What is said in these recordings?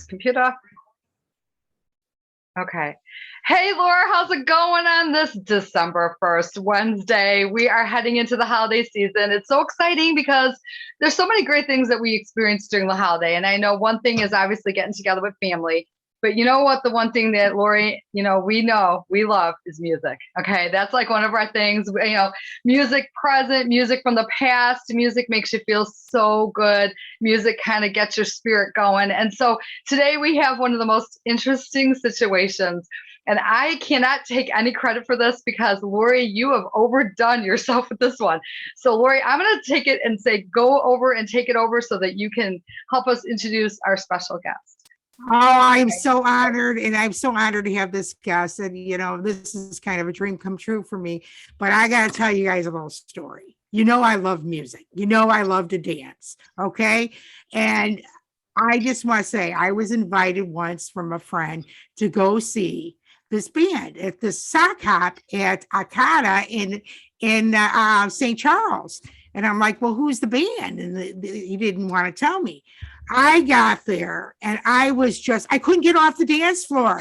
computer. Okay. Hey, Laura, how's it going on this December 1st, Wednesday? We are heading into the holiday season. It's so exciting because there's so many great things that we experience during the holiday. And I know one thing is obviously getting together with family. But you know what? The one thing that Lori, we love is music. Okay. That's like one of our things, music present, music from the past. Music makes you feel so good. Music kind of gets your spirit going. And so today we have one of the most interesting situations. And I cannot take any credit for this because Lori, you have overdone yourself with this one. So Lori, I'm going to take it and say, go over and take it over so that you can help us introduce our special guest. Oh, I'm so honored, and I'm so honored to have this guest. And this is kind of a dream come true for me. But I got to tell you guys a little story. I love music. I love to dance. Okay. And I just want to say I was invited once from a friend to go see this band at the sock hop at Akata in St. Charles. And I'm like, well, who's the band? And he didn't want to tell me. I got there and I couldn't get off the dance floor.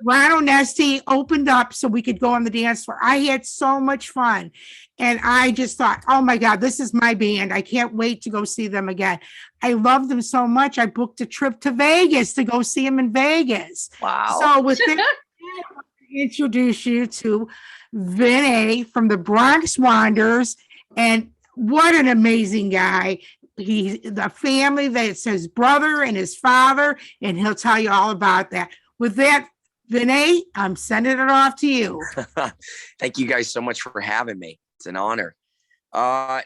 Ronald Nesty opened up so we could go on the dance floor. I had so much fun. And I just thought, oh my God, this is my band. I can't wait to go see them again. I love them so much. I booked a trip to Vegas to go see them in Vegas. Wow. So with that, I introduce you to Vin A from the Bronx Wanders. And what an amazing guy. He's the family that's his brother and his father, and he'll tell you all about that. With that, Vin A, I'm sending it off to you. Thank you guys so much for having me. It's an honor. So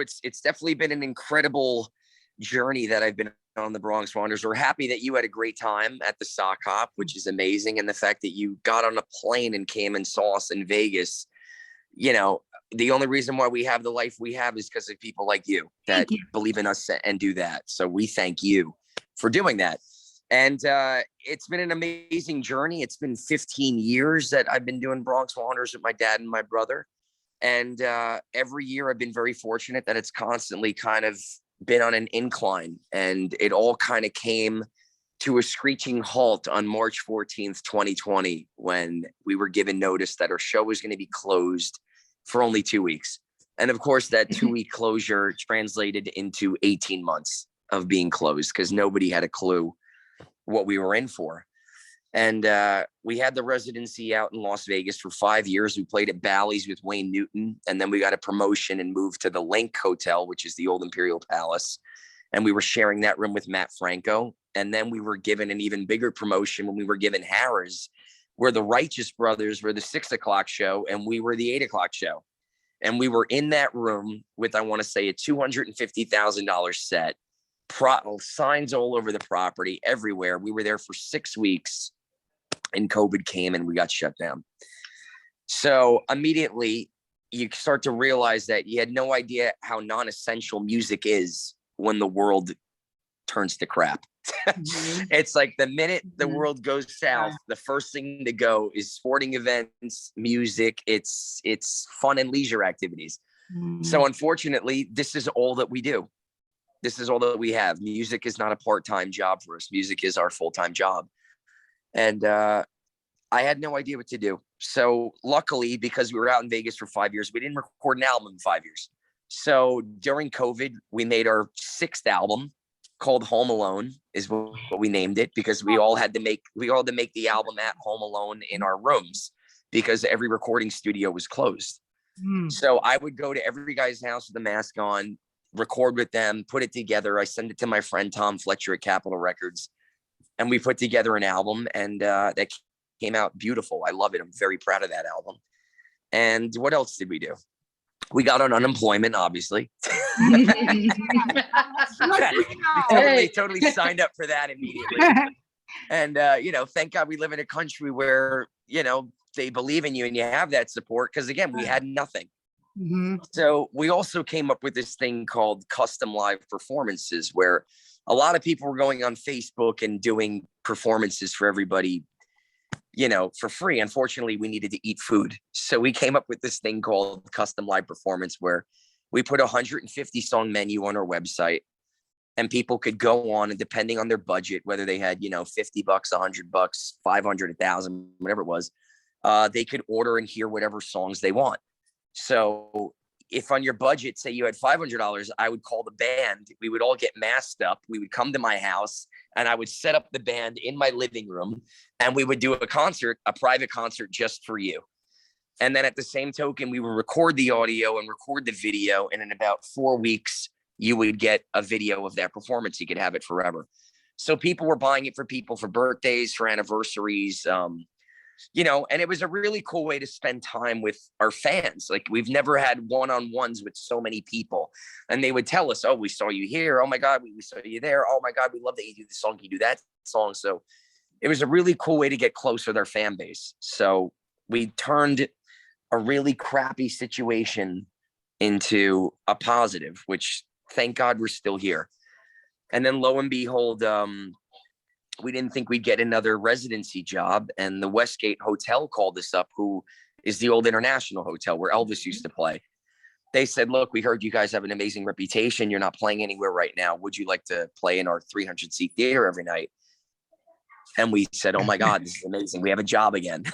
it's definitely been an incredible journey that I've been on the Bronx Wanders. We're happy that you had a great time at the sock hop, which is amazing. And the fact that you got on a plane and came and saw us in Vegas, the only reason why we have the life we have is because of people like you that believe in us and do that. So we thank you for doing that. And it's been an amazing journey. It's been 15 years that I've been doing Bronx Wanders with my dad and my brother. And every year I've been very fortunate that it's constantly kind of been on an incline. And it all kind of came to a screeching halt on March 14th, 2020, when we were given notice that our show was going to be closed for only 2 weeks. And of course, that 2-week closure translated into 18 months of being closed because nobody had a clue what we were in for. And we had the residency out in Las Vegas for 5 years. We played at Bally's with Wayne Newton. And then we got a promotion and moved to the Link Hotel, which is the old Imperial Palace. And we were sharing that room with Matt Franco. And then we were given an even bigger promotion when we were given Harrah's, where the Righteous Brothers were the 6 o'clock show and we were the 8 o'clock show. And we were in that room with, I want to say, a $250,000 set, signs all over the property, everywhere. We were there for 6 weeks and COVID came and we got shut down. So immediately you start to realize that you had no idea how non-essential music is when the world turns to crap. It's like the minute the world goes south, the first thing to go is sporting events, music, it's fun and leisure activities. So unfortunately, this is all that we do. This is all that we have. Music is not a part-time job for us. Music is our full-time job. And I had no idea what to do. So luckily, because we were out in Vegas for 5 years, we didn't record an album in 5 years. So during COVID, we made our 6th album, called Home Alone, is what we named it, because we all had to make the album at home alone in our rooms because every recording studio was closed. So I would go to every guy's house with a mask on, record with them, put it together. I send it to my friend Tom Fletcher at Capitol Records, and we put together an album, and that came out beautiful. I love it. I'm very proud of that album. And what else did we do? We got on unemployment, obviously. We totally signed up for that immediately. And, thank God we live in a country where, they believe in you and you have that support. Because again, we had nothing. So we also came up with this thing called custom live performances, where a lot of people were going on Facebook and doing performances for everybody, for free. Unfortunately, we needed to eat food. So we came up with this thing called custom live performance, where we put a 150 song menu on our website. and people could go on, and depending on their budget, whether they had, $50, $100, 500, 1,000, whatever it was, they could order and hear whatever songs they want. So if on your budget, say you had $500, I would call the band. We would all get masked up. We would come to my house, and I would set up the band in my living room, and we would do a private concert just for you. And then at the same token, we would record the audio and record the video. And in about 4 weeks, you would get a video of that performance. You could have it forever. So people were buying it for people for birthdays, for anniversaries, and it was a really cool way to spend time with our fans. Like, we've never had one-on-ones with so many people, and they would tell us, oh, we saw you here. Oh my God, we saw you there. Oh my God, we love that you do this song. You do that song. So it was a really cool way to get close with our fan base. So we turned a really crappy situation into a positive, which thank God we're still here. And then lo and behold, we didn't think we'd get another residency job. And the Westgate Hotel called us up, who is the old International Hotel where Elvis used to play. They said, look, we heard you guys have an amazing reputation. You're not playing anywhere right now. Would you like to play in our 300-seat theater every night? And we said, oh my God, this is amazing. We have a job again.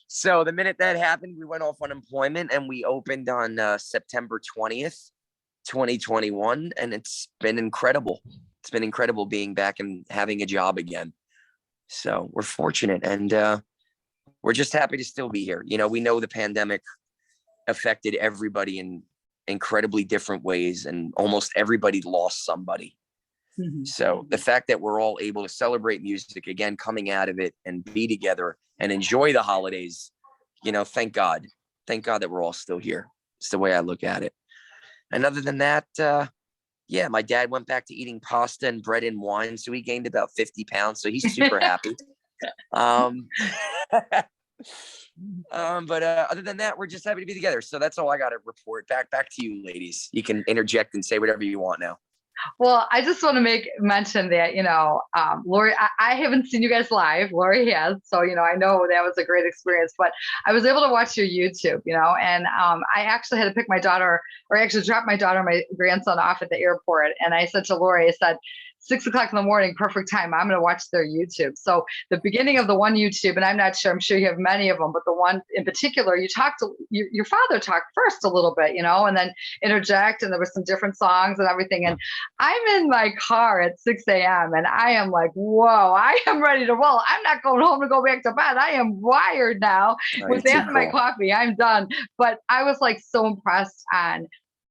So the minute that happened, we went off unemployment, and we opened on September 20th, 2021. And it's been incredible. It's been incredible being back and having a job again. So we're fortunate, and we're just happy to still be here. We know the pandemic affected everybody in incredibly different ways, and almost everybody lost somebody. Mm-hmm. So the fact that we're all able to celebrate music again, coming out of it, and be together and enjoy the holidays, thank God that we're all still here. It's the way I look at it. And other than that, my dad went back to eating pasta and bread and wine. So he gained about 50 pounds. So he's super happy. But other than that, we're just happy to be together. So that's all I got to report. Back to you, ladies. You can interject and say whatever you want now. Well, I just want to mention that, Lori, I haven't seen you guys live. Lori has. So, I know that was a great experience, but I was able to watch your YouTube, and I actually had to pick my daughter, or actually drop my daughter and my grandson off at the airport. And I said to Lori, I said, 6 o'clock in the morning, perfect time. I'm going to watch their YouTube. So the beginning of the one YouTube, and I'm sure you have many of them, but the one in particular, you talked to your father talked first a little bit, and then interject, and there was some different songs and everything. And I'm in my car at 6 a.m. and I am like, whoa, I am ready to roll. I'm not going home to go back to bed. I am wired now with that and my coffee. I'm done. But I was like so impressed on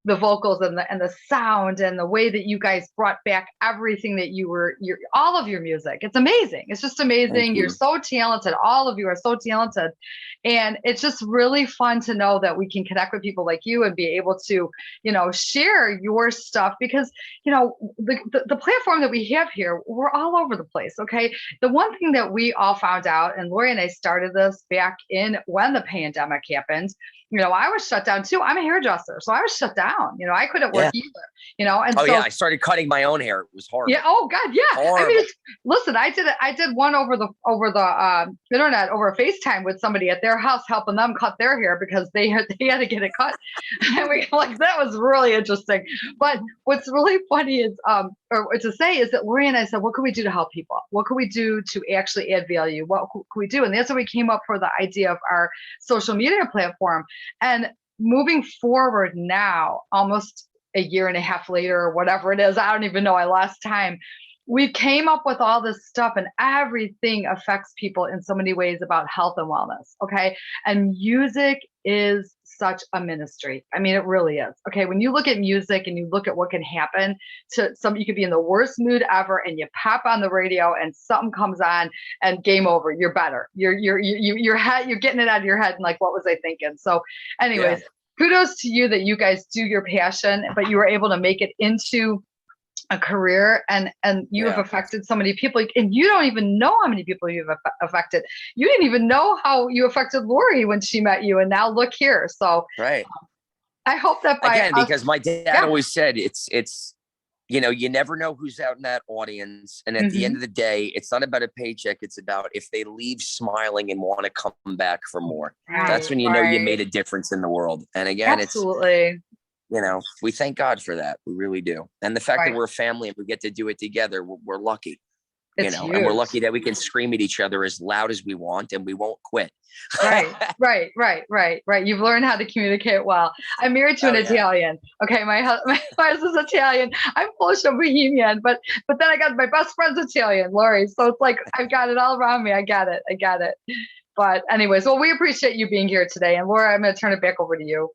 the vocals and the sound and the way that you guys brought back everything that all of your music. It's amazing. It's just amazing. You're so talented. All of you are so talented. And it's just really fun to know that we can connect with people like you and be able to, share your stuff, because, the platform that we have here, we're all over the place. Okay. The one thing that we all found out, and Lori and I started this back in when the pandemic happened, I was shut down too. I'm a hairdresser, so I was shut down. I couldn't work either. And I started cutting my own hair. It was horrible. Yeah. Oh God. Yeah. Horrible. I mean, listen, I did one over the internet, over FaceTime, with somebody at their house, helping them cut their hair because they had to get it cut. And that was really interesting. But what's really funny is, or to say, is that Lori and I said, what can we do to help people? What can we do to actually add value? What can we do? And that's when we came up for the idea of our social media platform. And moving forward now, almost a year and a half later, or whatever it is, I don't even know, I lost time. We came up with all this stuff, and everything affects people in so many ways about health and wellness. Okay. And music is such a ministry. I mean, it really is. Okay. When you look at music and you look at what can happen to you could be in the worst mood ever, and you pop on the radio and something comes on, and game over. You're better. You're getting it out of your head. And like, what was I thinking? So anyways, kudos to you that you guys do your passion, but you were able to make it into a career, and you have affected so many people, and you don't even know how many people you've affected. You didn't even know how you affected Lori when she met you, and now look here. So right. I hope that because my dad always said it's you never know who's out in that audience, and at the end of the day, it's not about a paycheck. It's about if they leave smiling and want to come back for more. Right, that's when you know you made a difference in the world. And again, absolutely. we thank God for that. We really do. And the fact that Right. we're a family and we get to do it together, we're lucky. It's And we're huge. lucky that we can scream at each other as loud as we want and we won't quit. Right. You've learned how to communicate well. I'm married to an Italian. Okay, my husband's Italian. I'm Polish and Bohemian, but then I got my best friend's Italian, Lori. So it's like I've got it all around me. I get it. But anyways, well, we appreciate you being here today. And Laura, I'm going to turn it back over to you.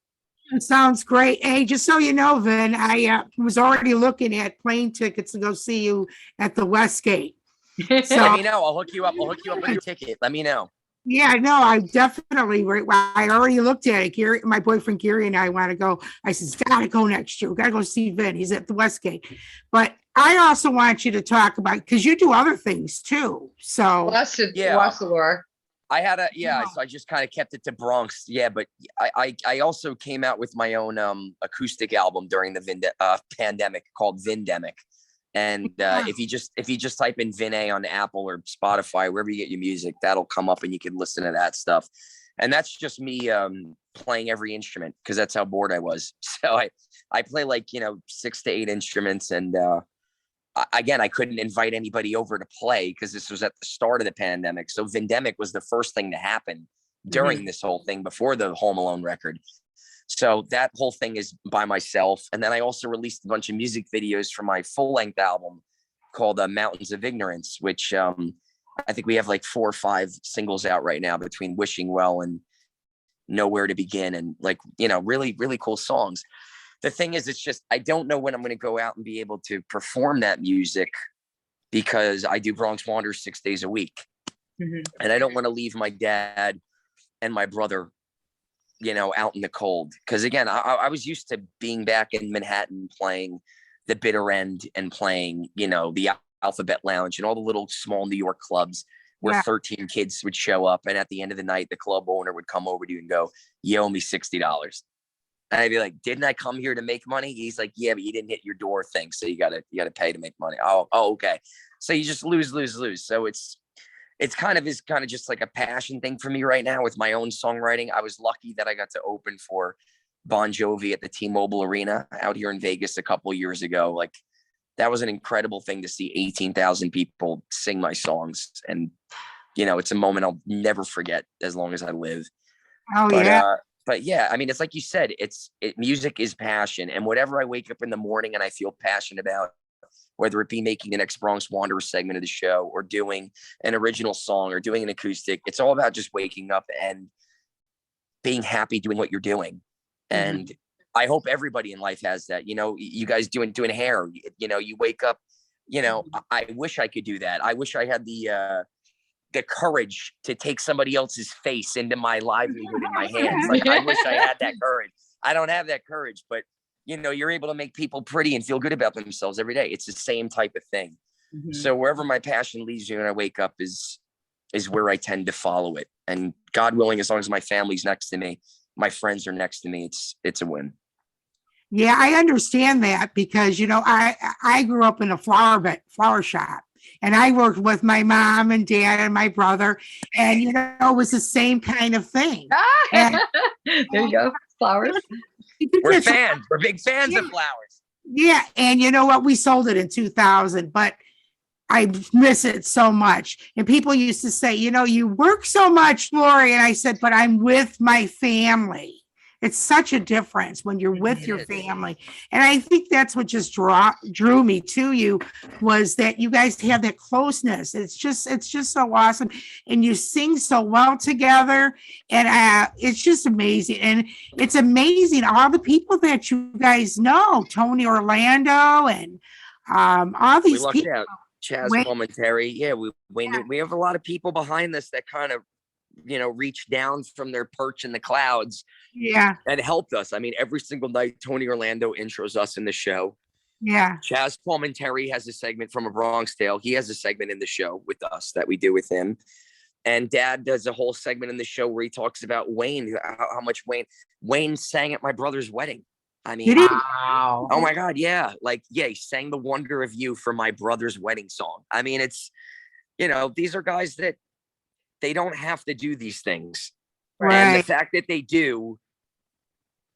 It sounds great. Hey, just so you know, Vin, I was already looking at plane tickets to go see you at the Westgate. Let me know. I'll hook you up. With your ticket. Let me know. Yeah, no, I definitely. I already looked at it. Gary, my boyfriend Gary and I want to go. I said, "Gotta go next year. We gotta go see Vin. He's at the Westgate." But I also want you to talk about, because you do other things too. So watch the Laura. I had so I just kind of kept it to Bronx. Yeah, but I also came out with my own acoustic album during the pandemic called Vindemic. And if you just type in Vin A on Apple or Spotify, wherever you get your music, that'll come up and you can listen to that stuff. And that's just me playing every instrument because that's how bored I was. So I play 6 to 8 instruments. And again, I couldn't invite anybody over to play because this was at the start of the pandemic. So Vindemic was the first thing to happen during this whole thing before the Home Alone record. So that whole thing is by myself. And then I also released a bunch of music videos for my full-length album called Mountains of Ignorance, which I think we have 4 or 5 singles out right now between Wishing Well and Nowhere to Begin and really, really cool songs. The thing is, it's just I don't know when I'm going to go out and be able to perform that music because I do Bronx Wanders 6 days a week. And I don't want to leave my dad and my brother out in the cold. Because again, I was used to being back in Manhattan playing the Bitter End and playing, the Alphabet Lounge and all the little small New York clubs where 13 kids would show up. And at the end of the night, the club owner would come over to you and go, "You owe me $60. And I'd be like, "Didn't I come here to make money?" He's like, "Yeah, but you didn't hit your door thing. So you gotta pay to make money." Oh, okay. So you just lose. So it's kind of just like a passion thing for me right now with my own songwriting. I was lucky that I got to open for Bon Jovi at the T-Mobile Arena out here in Vegas a couple of years ago. That was an incredible thing to see 18,000 people sing my songs. And, it's a moment I'll never forget as long as I live. But yeah, I mean, it's like you said, music is passion. And whatever I wake up in the morning and I feel passionate about, whether it be making the next Bronx Wanders segment of the show or doing an original song or doing an acoustic, it's all about just waking up and being happy doing what you're doing. And I hope everybody in life has that. You guys doing hair, you wake up, I wish I could do that. I wish I had the courage to take somebody else's face into my livelihood in my hands. I wish I had that courage. I don't have that courage, but you're able to make people pretty and feel good about themselves every day. It's the same type of thing. So wherever my passion leads me when I wake up is where I tend to follow it. And God willing, as long as my family's next to me, my friends are next to me, it's a win. Yeah, I understand that because, I grew up in a flower shop. And I worked with my mom and dad and my brother, and it was the same kind of thing. And, there you go, flowers. We're fans. We're big fans of flowers. Yeah, and you know what? We sold it in 2000, but I miss it so much. And people used to say, you work so much, Lori. And I said, but I'm with my family. It's such a difference when you're with your family. And I think that's what just drew me to you, was that you guys have that closeness. It's just so awesome. And you sing so well together. And it's just amazing. And it's amazing all the people that you guys know, Tony Orlando and all these people. Out. Chaz Palminteri. Yeah, we have a lot of people behind this that kind of reach down from their perch in the clouds and helped us. I mean, every single night Tony Orlando intros us in the show. Chaz Palminteri has a segment from A Bronx Tale. He has a segment in the show with us that we do with him. And Dad does a whole segment in the show where he talks about Wayne, how much Wayne sang at my brother's wedding. I mean, wow. Oh my God. Yeah. He sang The Wonder of You for my brother's wedding song. I mean, it's, these are guys that they don't have to do these things. Right. And the fact that they do,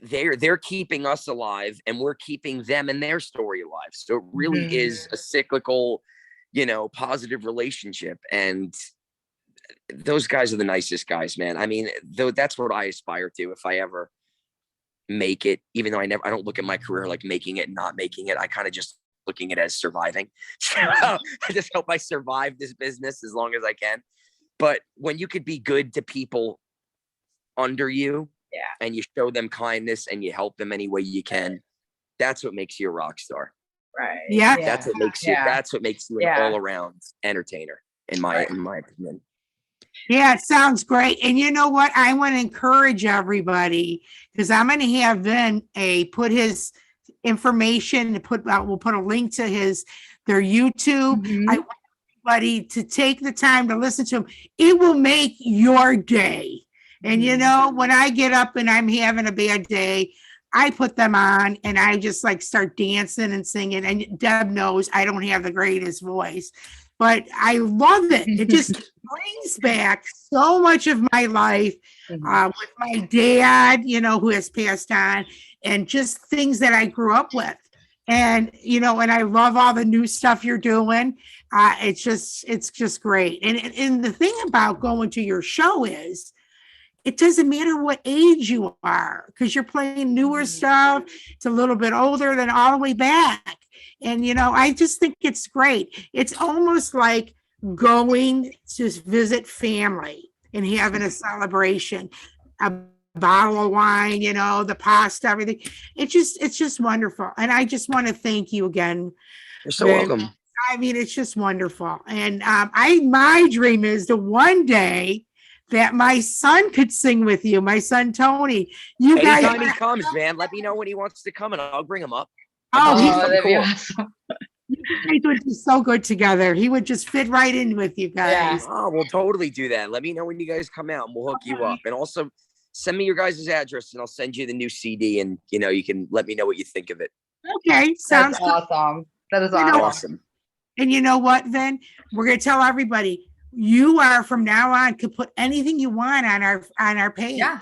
they're keeping us alive, and we're keeping them and their story alive. So it really is a cyclical, positive relationship. And those guys are the nicest guys, man. I mean, though, that's what I aspire to if I ever make it, even though I don't look at my career like making it and not making it. I kind of just looking at it as surviving. So I just hope I survive this business as long as I can. But when you could be good to people under you, and you show them kindness and you help them any way you can, that's what makes you a rock star. Right. Yeah. That's what makes you, that's what makes you an all around entertainer in my opinion. Yeah, it sounds great. And you know what? I want to encourage everybody, because I'm going to have Vin A put his information, we'll put a link to their YouTube. I want everybody to take the time to listen to him. It will make your day. And when I get up and I'm having a bad day, I put them on and I just like start dancing and singing. And Deb knows I don't have the greatest voice, but I love it. It just brings back so much of my life with my dad, who has passed on, and just things that I grew up with. And, and I love all the new stuff you're doing. It's just great. And the thing about going to your show is, it doesn't matter what age you are, because you're playing newer stuff. It's a little bit older than all the way back. And, I just think it's great. It's almost like going to visit family and having a celebration, a bottle of wine, the pasta, everything. It's just wonderful. And I just want to thank you again. You're so welcome. I mean, it's just wonderful. And my dream is to one day that my son could sing with you, my son Tony. Anytime he comes, man, let me know when he wants to come and I'll bring him up. That'd be awesome. You guys would be so good together. He would just fit right in with you guys. Yeah. Oh, we'll totally do that. Let me know when you guys come out and we'll hook you up. And also send me your guys' address and I'll send you the new CD, and you can let me know what you think of it. Okay, sounds awesome. That is awesome. And you know what, Vin? We're gonna tell everybody, you are from now on could put anything you want on our page. Yeah.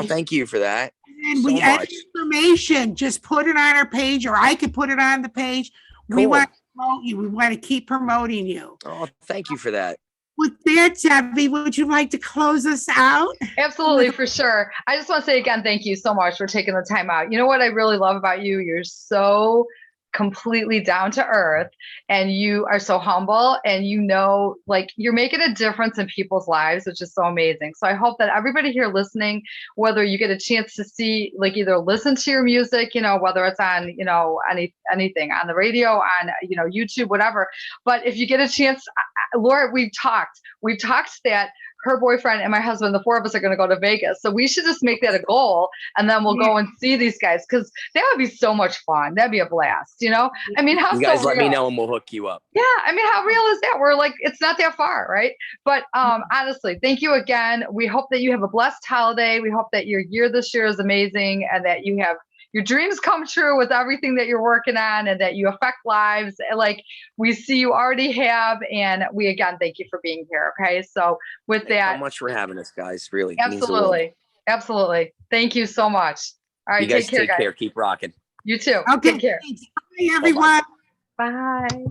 Thank you for that. And we add information, just put it on our page, or I could put it on the page. Cool. We want to promote you. We want to keep promoting you. Oh, thank you for that. With that, Debbie, would you like to close us out? Absolutely, for sure. I just want to say again, thank you so much for taking the time out. You know what I really love about you? You're so completely down to earth, and you are so humble, and like you're making a difference in people's lives, which is so amazing. So I hope that everybody here listening, whether you get a chance to see, like either listen to your music, whether it's on, anything on the radio, on, YouTube, whatever. But if you get a chance, Laura, we've talked that her boyfriend and my husband, the four of us are going to go to Vegas. So we should just make that a goal, and then we'll go and see these guys, because that would be so much fun. That'd be a blast. I mean, how you guys so let real? me know and we'll hook you up. Yeah. I mean, how real is that? We're like, it's not that far, right? But honestly, thank you again. We hope that you have a blessed holiday. We hope that your year this year is amazing, and that you have your dreams come true with everything that you're working on, and that you affect lives like we see you already have. And we, again, thank you for being here. Okay. So with that, thanks so much for having us, guys. Really. Absolutely. Absolutely. Thank you so much. All right. You guys take care. Keep rocking. You too. Okay. Take care. Bye, everyone. Bye.